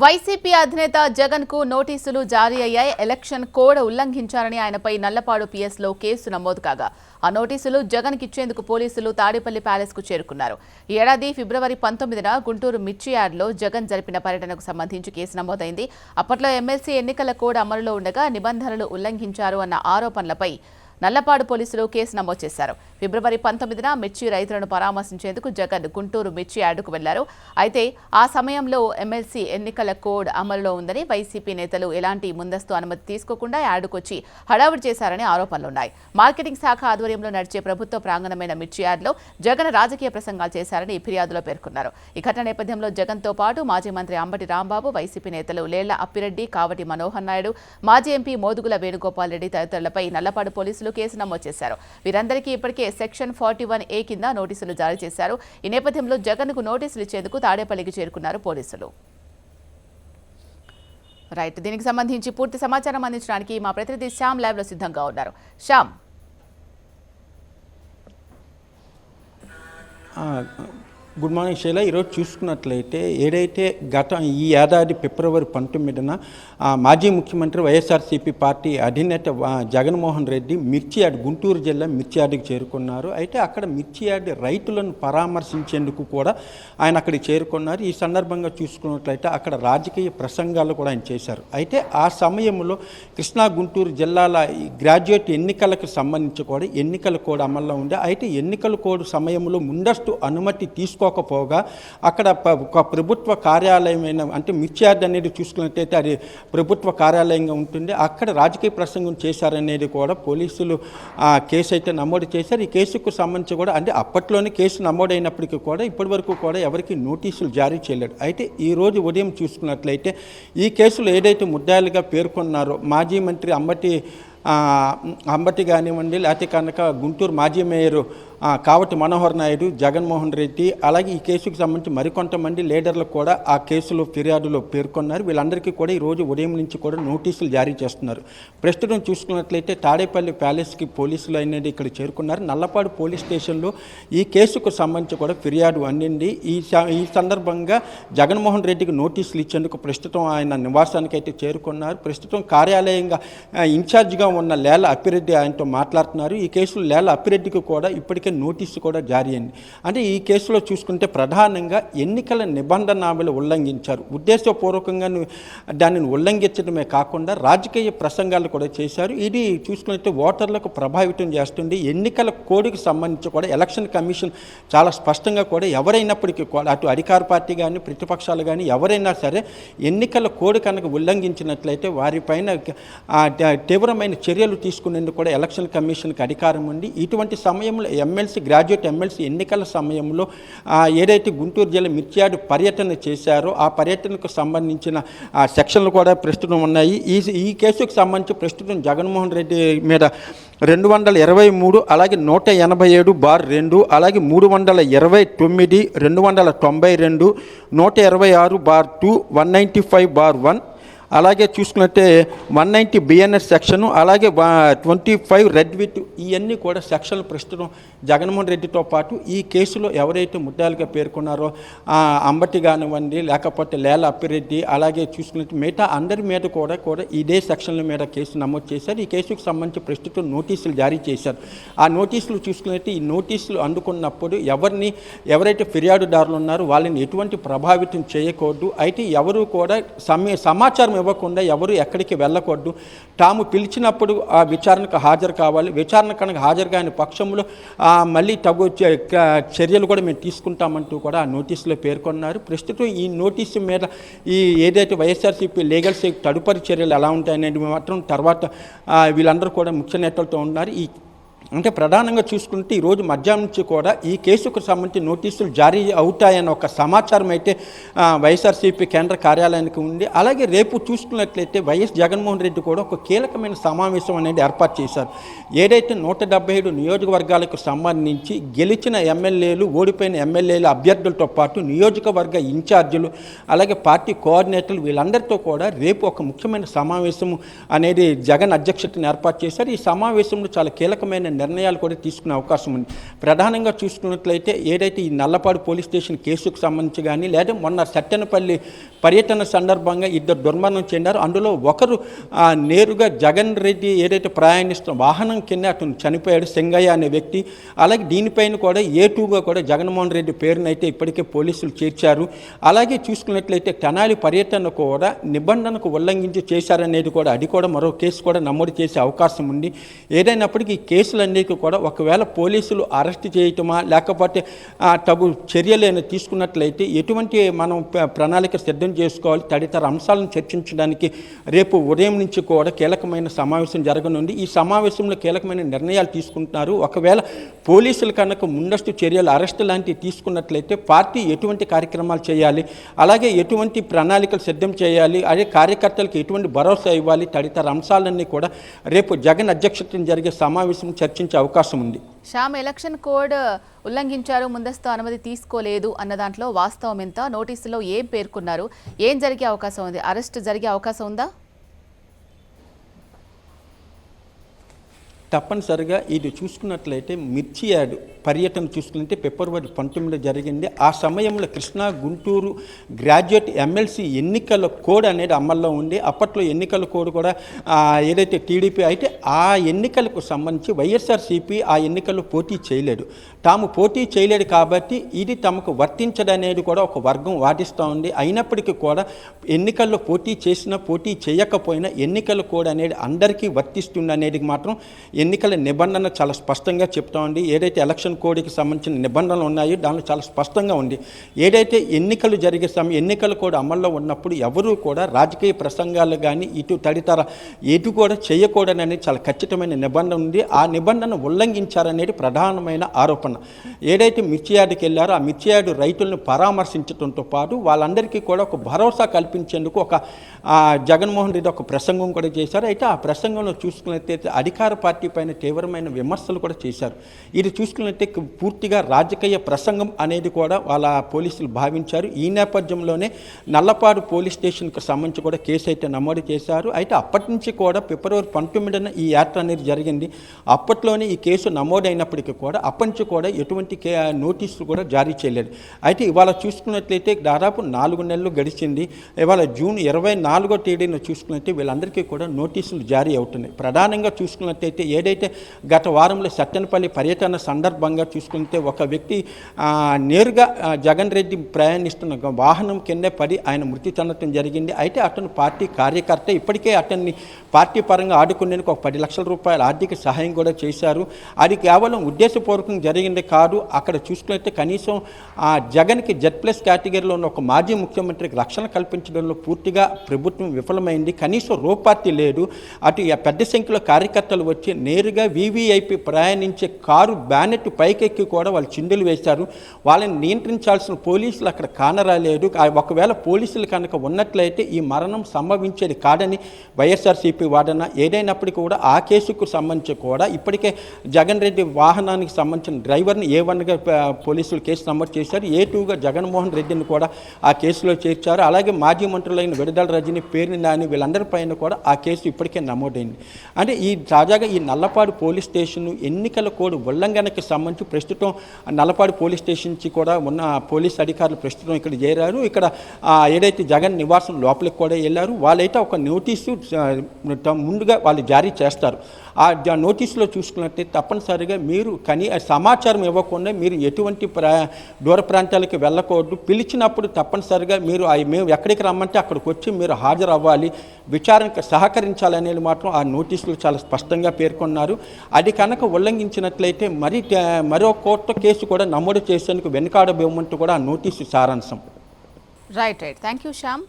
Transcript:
YCP అధినేత జగన్ కు నోటీసులు జారీ అయ్యాయి. ఎలక్షన్ కోడ్ ఉల్లంఘించారని ఆయనపై నల్లపాడు పిఎస్లో కేసు నమోదు కాగా ఆ నోటీసులు జగన్ కిచ్చేందుకు పోలీసులు తాడేపల్లి ప్యాలెస్ కు చేరుకున్నారు. ఈ ఏడాది ఫిబ్రవరి 19న గుంటూరు మిర్చి యార్డ్లో జగన్ జరిపిన పర్యటనకు సంబంధించి కేసు నమోదైంది. అప్పట్లో ఎమ్మెల్సీ ఎన్నికల కోడ్ అమలులో ఉండగా నిబంధనలు ఉల్లంఘించారు అన్న ఆరోపణలపై నల్లపాడు పోలీసులు కేసు నమోదు చేశారు. ఫిబ్రవరి 19న మిర్చి రైతులను పరామర్శించేందుకు జగన్ గుంటూరు మిర్చి యార్డుకు వెళ్లారు. అయితే ఆ సమయంలో ఎమ్మెల్సీ ఎన్నికల కోడ్ అమలులో ఉందని వైసీపీ నేతలు ఎలాంటి ముందస్తు అనుమతి తీసుకోకుండా యార్డుకొచ్చి హడావుడి చేశారని ఆరోపణలున్నాయి. మార్కెటింగ్ శాఖ ఆధ్వర్యంలో నడిచే ప్రభుత్వ ప్రాంగణమైన మిర్చి యార్డులో జగన్ రాజకీయ ప్రసంగాలు చేశారని ఫిర్యాదులో పేర్కొన్నారు. ఈ ఘటన నేపథ్యంలో జగన్ తో పాటు మాజీ మంత్రి అంబటి రాంబాబు, వైసీపీ నేతలు లేళ్ల అప్పిరెడ్డి, కావటి మనోహర్ నాయుడు, మాజీ ఎంపీ మోదుగుల వేణుగోపాల్ రెడ్డి తదితరులపై నల్లపాడు పోలీసులు కేసు నమోదు చేశారు. వీరందరికీ ఇప్పటికే సెక్షన్ 41A కింద నోటీసులు జారీ చేశారు. ఈ నేపథ్యంలో జగన్ కు నోటీసులు ఇచ్చేందుకు తాడేపల్లికి చేరుకున్నారు పోలీసులు. రైట్, దీనికి సంబంధించి పూర్తి సమాచారం అందించడానికి మా ప్రతినిధి శ్యామ్ లైవ్ లో సిద్ధంగా ఉన్నారు. శ్యామ్, గుడ్ మార్నింగ్ శైల. ఈరోజు చూసుకున్నట్లయితే ఏదైతే ఈ ఏడాది ఫిబ్రవరి 19న మాజీ ముఖ్యమంత్రి వైఎస్ఆర్సీపీ పార్టీ అధినేత జగన్మోహన్ రెడ్డి మిర్చి యార్డ్, గుంటూరు జిల్లా మిర్చి యార్డుకి చేరుకున్నారు. అయితే అక్కడ మిర్చి యార్డ్ రైతులను పరామర్శించేందుకు కూడా ఆయన అక్కడికి చేరుకున్నారు. ఈ సందర్భంగా చూసుకున్నట్లయితే అక్కడ రాజకీయ ప్రసంగాలు కూడా ఆయన చేశారు. అయితే ఆ సమయంలో కృష్ణా గుంటూరు జిల్లాల గ్రాడ్యుయేట్ ఎన్నికలకు సంబంధించి కూడా ఎన్నికల కోడ్ అమల్లో ఉంది. అయితే ఎన్నికల కోడ్ సమయంలో ముందస్తు అనుమతి తీసుకోకపోగా అక్కడ ఒక ప్రభుత్వ కార్యాలయమైన, అంటే మిర్చి యార్డ్ అనేది చూసుకున్నట్టయితే అది ప్రభుత్వ కార్యాలయంగా ఉంటుంది, అక్కడ రాజకీయ ప్రసంగం చేశారనేది కూడా పోలీసులు కేసు అయితే నమోదు చేశారు. ఈ కేసుకు సంబంధించి కూడా అంటే అప్పట్లోనే కేసు నమోదైనప్పటికీ కూడా ఇప్పటి వరకు కూడా ఎవరికి నోటీసులు జారీ చేయలేదు. అయితే ఈరోజు ఉదయం చూసుకున్నట్లయితే ఈ కేసులో ఏదైతే ముద్దాయిలుగా పేర్కొన్నారో మాజీ మంత్రి అంబటి కానివ్వండి, లేకపోతే కనుక గుంటూరు మాజీ మేయరు కావటి మనోహర్ నాయుడు, జగన్మోహన్ రెడ్డి, అలాగే ఈ కేసుకు సంబంధించి మరికొంతమంది లీడర్లకు కూడా ఆ కేసులో ఫిర్యాదులో పేర్కొన్నారు. వీళ్ళందరికీ కూడా ఈరోజు ఉదయం నుంచి కూడా నోటీసులు జారీ చేస్తున్నారు. ప్రస్తుతం చూసుకున్నట్లయితే తాడేపల్లి ప్యాలెస్కి పోలీసులు అనేది ఇక్కడ చేరుకున్నారు. నల్లపాడు పోలీస్ స్టేషన్లో ఈ కేసుకు సంబంధించి కూడా ఫిర్యాదు అందింది. ఈ సందర్భంగా జగన్మోహన్ రెడ్డికి నోటీసులు ఇచ్చేందుకు ప్రస్తుతం ఆయన నివాసానికి అయితే చేరుకున్నారు. ప్రస్తుతం కార్యాలయంగా ఇన్ఛార్జిగా ఉన్న లేళ్ల అప్పిరెడ్డి ఆయనతో మాట్లాడుతున్నారు. ఈ కేసులో లేళ్ల అప్పిరెడ్డికి కూడా ఇప్పటికే నోటీసు కూడా జారీ అయింది. అంటే ఈ కేసులో చూసుకుంటే ప్రధానంగా ఎన్నికల నిబంధనలు ఉల్లంఘించారు. ఉద్దేశపూర్వకంగా దానిని ఉల్లంఘించడమే కాకుండా రాజకీయ ప్రసంగాలు కూడా చేశారు. ఇది చూసుకుంటే ఓటర్లకు ప్రభావితం చేస్తుంది. ఎన్నికల కోడ్కి సంబంధించి కూడా ఎలక్షన్ కమిషన్ చాలా స్పష్టంగా కూడా ఎవరైనప్పటికీ కూడా అటు అధికార పార్టీ కానీ ప్రతిపక్షాలు కానీ ఎవరైనా సరే ఎన్నికల కోడ్ కనుక ఉల్లంఘించినట్లయితే వారిపైన తీవ్రమైన చర్యలు తీసుకునేందుకు కూడా ఎలక్షన్ కమిషన్కి అధికారం ఉంది. ఇటువంటి సమయంలో గ్రాడ్యుయేట్ ఎమ్మెల్సీ ఎన్నికల సమయంలో ఏదైతే గుంటూరు జిల్లా మిర్చి యార్డ్ పర్యటన చేశారో ఆ పర్యటనకు సంబంధించిన సెక్షన్లు కూడా ప్రస్తుతం ఉన్నాయి. ఈ కేసుకు సంబంధించి ప్రస్తుతం జగన్మోహన్ రెడ్డి మీద 223, అలాగే 187/2, అలాగే 329, 292, 126/2, 195/1, అలాగే చూసుకున్నట్టే 190 BNS సెక్షను, అలాగే 25 రెడ్ విత్, ఇవన్నీ కూడా సెక్షన్లు ప్రస్తుతం జగన్మోహన్ రెడ్డితో పాటు ఈ కేసులో ఎవరైతే ముద్దాయిలుగా పేర్కొన్నారో అంబటి కానివ్వండి, లేకపోతే లేళ్ల అప్పిరెడ్డి, అలాగే చూసుకున్నట్టు మిగతా అందరి మీద కూడా ఇదే సెక్షన్ల మీద కేసు నమోదు చేశారు. ఈ కేసుకు సంబంధించి ప్రస్తుతం నోటీసులు జారీ చేశారు. ఆ నోటీసులు చూసుకున్నట్టు ఈ నోటీసులు అందుకున్నప్పుడు ఎవరైతే ఫిర్యాదుదారులు ఉన్నారో వాళ్ళని ఎటువంటి ప్రభావితం చేయకూడదు. అయితే ఎవరు కూడా సమాచారం ఇవ్వకుండా ఎవరు ఎక్కడికి వెళ్ళకూడదు. తాము పిలిచినప్పుడు ఆ విచారణకు హాజరు కావాలి. విచారణ కనుక హాజరు కాని పక్షంలో మళ్ళీ తగు చర్యలు కూడా మేము తీసుకుంటామంటూ కూడా ఆ నోటీసులో పేర్కొన్నారు. ప్రస్తుతం ఈ నోటీసు మీద ఏదైతే వైఎస్ఆర్సీపీ లీగల్ సెల్ తదుపరి చర్యలు ఎలా ఉంటాయనేది మాత్రం తర్వాత వీళ్ళందరూ కూడా ముఖ్య నేతలతో ఉన్నారు. అంటే ప్రధానంగా చూసుకుంటే ఈరోజు మధ్యాహ్నం నుంచి కూడా ఈ కేసుకు సంబంధించి నోటీసులు జారీ అవుతాయన్న ఒక సమాచారం అయితే వైఎస్ఆర్సీపీ కేంద్ర కార్యాలయానికి ఉంది. అలాగే రేపు చూసుకున్నట్లయితే వైఎస్ జగన్మోహన్ రెడ్డి కూడా ఒక కీలకమైన సమావేశం అనేది ఏర్పాటు చేశారు. ఏదైతే 177 నియోజకవర్గాలకు సంబంధించి గెలిచిన ఎమ్మెల్యేలు, ఓడిపోయిన ఎమ్మెల్యేల అభ్యర్థులతో పాటు నియోజకవర్గ ఇన్ఛార్జీలు, అలాగే పార్టీ కోఆర్డినేటర్లు వీళ్ళందరితో కూడా రేపు ఒక ముఖ్యమైన సమావేశం అనేది జగన్ అధ్యక్షతను ఏర్పాటు చేశారు. ఈ సమావేశంలో చాలా కీలకమైన నిర్ణయాలు కూడా తీసుకునే అవకాశం ఉంది. ప్రధానంగా చూసుకున్నట్లయితే ఏదైతే ఈ నల్లపాడు పోలీస్ స్టేషన్ కేసుకు సంబంధించి కానీ లేదా మొన్న సత్తెనపల్లి పర్యటన సందర్భంగా ఇద్దరు దుర్మరణం చెందారు. అందులో ఒకరు నేరుగా జగన్ రెడ్డి ఏదైతే ప్రయాణిస్తున్న వాహనం కింద అతను చనిపోయాడు, సింగయ్య అనే వ్యక్తి. అలాగే దీనిపైన కూడా A2గా కూడా జగన్మోహన్ రెడ్డి పేరునైతే ఇప్పటికే పోలీసులు చేర్చారు. అలాగే చూసుకున్నట్లయితే తెనాలి పర్యటన కూడా నిబంధనకు ఉల్లంఘించి చేశారనేది కూడా అది కూడా మరో కేసు కూడా నమోదు చేసే అవకాశం ఉంది. ఏదైనప్పటికీ ఈ కేసులన్నిటికీ కూడా ఒకవేళ పోలీసులు అరెస్ట్ చేయటమా లేకపోతే తగు చర్యలు తీసుకున్నట్లయితే ఎటువంటి మనం ప్రణాళిక సిద్ధం చేసుకోవాలి, తదితర అంశాలను చర్చించడానికి రేపు ఉదయం నుంచి కూడా కీలకమైన సమావేశం జరగనుంది. ఈ సమావేశంలో కీలకమైన నిర్ణయాలు తీసుకుంటున్నారు. ఒకవేళ పోలీసులు కనుక ముందస్తు చర్యలు అరెస్ట్ లాంటివి తీసుకున్నట్లయితే పార్టీ ఎటువంటి కార్యక్రమాలు చేయాలి, అలాగే ఎటువంటి ప్రణాళికలు సిద్ధం చేయాలి, అదే కార్యకర్తలకు ఎటువంటి భరోసా ఇవ్వాలి, తదితర అంశాలన్నీ కూడా రేపు జగన్ అధ్యక్షతన జరిగే సమావేశం చర్చించే అవకాశం ఉంది. శ్యామ్, ఎలక్షన్ కోడ్ ఉల్లంఘించారు, ముందస్తు అనుమతి తీసుకోలేదు అన్న దాంట్లో వాస్తవం ఎంత? నోటీసులో ఏం పేర్కొన్నారు? ఏం జరిగే అవకాశం ఉంది? అరెస్ట్ జరిగే అవకాశం ఉందా? తప్పనిసరిగా ఇది చూసుకున్నట్లయితే మిర్చి యాడ్ పర్యటన చూసుకుంటే ఫిబ్రవరి 19 జరిగింది. ఆ సమయంలో కృష్ణా గుంటూరు గ్రాడ్యుయేట్ ఎమ్మెల్సీ ఎన్నికల కోడ్ అనేది అమల్లో ఉంది. అప్పట్లో ఎన్నికల కోడ్ కూడా ఏదైతే టీడీపీ అయితే ఆ ఎన్నికలకు సంబంధించి వైఎస్ఆర్సీపీ ఆ ఎన్నికల్లో పోటీ చేయలేదు. తాము పోటీ చేయలేదు కాబట్టి ఇది తమకు వర్తించదనేది కూడా ఒక వర్గం వాదిస్తూ ఉంది. అయినప్పటికీ కూడా ఎన్నికల్లో పోటీ చేసినా పోటీ చేయకపోయినా ఎన్నికల కోడ్ అనేది అందరికీ వర్తిస్తుంది అనేది మాత్రం ఎన్నికల నిబంధన చాలా స్పష్టంగా చెప్తా ఉంది. ఏదైతే ఎలక్షన్ కోడ్కి సంబంధించిన నిబంధనలు ఉన్నాయో దానిలో చాలా స్పష్టంగా ఉంది. ఏదైతే ఎన్నికలు జరిగే ఎన్నికల కోడ్ అమల్లో ఉన్నప్పుడు ఎవరూ కూడా రాజకీయ ప్రసంగాలు కానీ ఇటు తదితర ఎటు కూడా చేయకూడదనేది చాలా ఖచ్చితమైన నిబంధన ఉంది. ఆ నిబంధన ఉల్లంఘించారనేది ప్రధానమైన ఆరోపణ. ఏదైతే మిర్చి యార్డుకి వెళ్ళారో ఆ మిర్చి యార్డు రైతులను పరామర్శించడంతో పాటు వాళ్ళందరికీ కూడా ఒక భరోసా కల్పించేందుకు ఒక జగన్మోహన్ రెడ్డి ఒక ప్రసంగం కూడా చేశారు. అయితే ఆ ప్రసంగంలో చూసుకున్నట్లయితే అధికార పార్టీ పైన తీవ్రమైన విమర్శలు కూడా చేశారు. ఇది చూసుకున్నట్లయితే పూర్తిగా రాజకీయ ప్రసంగం అనేది కూడా వాళ్ళ పోలీసులు భావించారు. ఈ నేపథ్యంలోనే నల్లపాడు పోలీస్ స్టేషన్కి సంబంధించి కూడా కేసు అయితే నమోదు చేశారు. అయితే అప్పటి నుంచి కూడా ఫిబ్రవరి 19న ఈ యాత్ర అనేది జరిగింది. అప్పట్లోనే ఈ కేసు నమోదైనప్పటికీ కూడా అప్పటి నుంచి కూడా ఎటువంటి నోటీసులు కూడా జారీ చేయలేదు. అయితే ఇవాళ చూసుకున్నట్లయితే దాదాపు 4 నెలలు గడిచింది. ఇవాళ జూన్ 24వ తేదీన చూసుకున్నట్లయితే వీళ్ళందరికీ కూడా నోటీసులు జారీ అవుతున్నాయి. ప్రధానంగా చూసుకున్నట్లయితే ఏదైతే గత వారంలో సత్తెనపల్లి పర్యటన సందర్భంగా చూసుకుంటే ఒక వ్యక్తి నేరుగా జగన్ రెడ్డి ప్రయాణిస్తున్న వాహనం కింద పడి ఆయన మృతి చెందడం జరిగింది. అయితే అతను పార్టీ కార్యకర్త. ఇప్పటికే అతన్ని పార్టీ పరంగా ఆడుకునేందుకు ఒక 10 లక్షల రూపాయల ఆర్థిక సహాయం కూడా చేశారు. అది కేవలం ఉద్దేశపూర్వకంగా జరిగింది కాదు. అక్కడ చూసుకున్నట్లయితే కనీసం జగన్కి Z+ కేటగిరీలో ఉన్న ఒక మాజీ ముఖ్యమంత్రికి రక్షణ కల్పించడంలో పూర్తిగా ప్రభుత్వం విఫలమైంది. కనీసం రూపార్టీ లేదు. అటు పెద్ద సంఖ్యలో కార్యకర్తలు వచ్చి నేరుగా VVIP ప్రయాణించే కారు బ్యానెట్ పైకెక్కి కూడా వాళ్ళు చిందులు వేశారు. వాళ్ళని నియంత్రించాల్సిన పోలీసులు అక్కడ కానరాలేదు. ఒకవేళ పోలీసులు కనుక ఉన్నట్లయితే ఈ మరణం సంభవించేది కాదని వైఎస్ఆర్సీపీ వాదన. ఏదైనప్పటికీ కూడా ఆ కేసుకు సంబంధించి కూడా ఇప్పటికే జగన్ రెడ్డి వాహనానికి సంబంధించిన డ్రైవర్ని A1గా పోలీసులు కేసు నమోదు చేశారు. A2గా జగన్మోహన్ రెడ్డిని కూడా ఆ కేసులో చేర్చారు. అలాగే మాజీ మంత్రులైన విడుదల రజని, పేర్ని నాని వీళ్ళందరిపైన కూడా ఆ కేసు ఇప్పటికే నమోదైంది. అంటే ఈ తాజాగా ఈ నల్లపాడు పోలీస్ స్టేషన్ ఎన్నికల కోడ్ ఉల్లంఘనకి సంబంధించి ప్రస్తుతం నల్లపాడు పోలీస్ స్టేషన్ నుంచి కూడా ఉన్న పోలీస్ అధికారులు ప్రస్తుతం ఇక్కడ చేరారు. ఇక్కడ ఏదైతే జగన్ నివాసం లోపలికి కూడా వెళ్ళారు. వాళ్ళైతే ఒక నోటీసు ముందుగా వాళ్ళు జారీ చేస్తారు. ఆ నోటీసులో చూసుకున్నట్లయితే తప్పనిసరిగా మీరు సమాచారం ఇవ్వకుండా మీరు ఎటువంటి దూర ప్రాంతాలకు వెళ్ళకూడదు. పిలిచినప్పుడు తప్పనిసరిగా మేము ఎక్కడికి రమ్మంటే అక్కడికి వచ్చి మీరు హాజరు అవ్వాలి, విచారణకు సహకరించాలనేది మాత్రం ఆ నోటీసులు చాలా స్పష్టంగా పేర్కొన్నారు. అది కనుక ఉల్లంఘించినట్లయితే మరో కోర్టు కేసు కూడా నమోదు చేసేందుకు వెనుకాడబోమంటూ కూడా ఆ నోటీసు సారాంశం. రైట్. Thank you Shyam.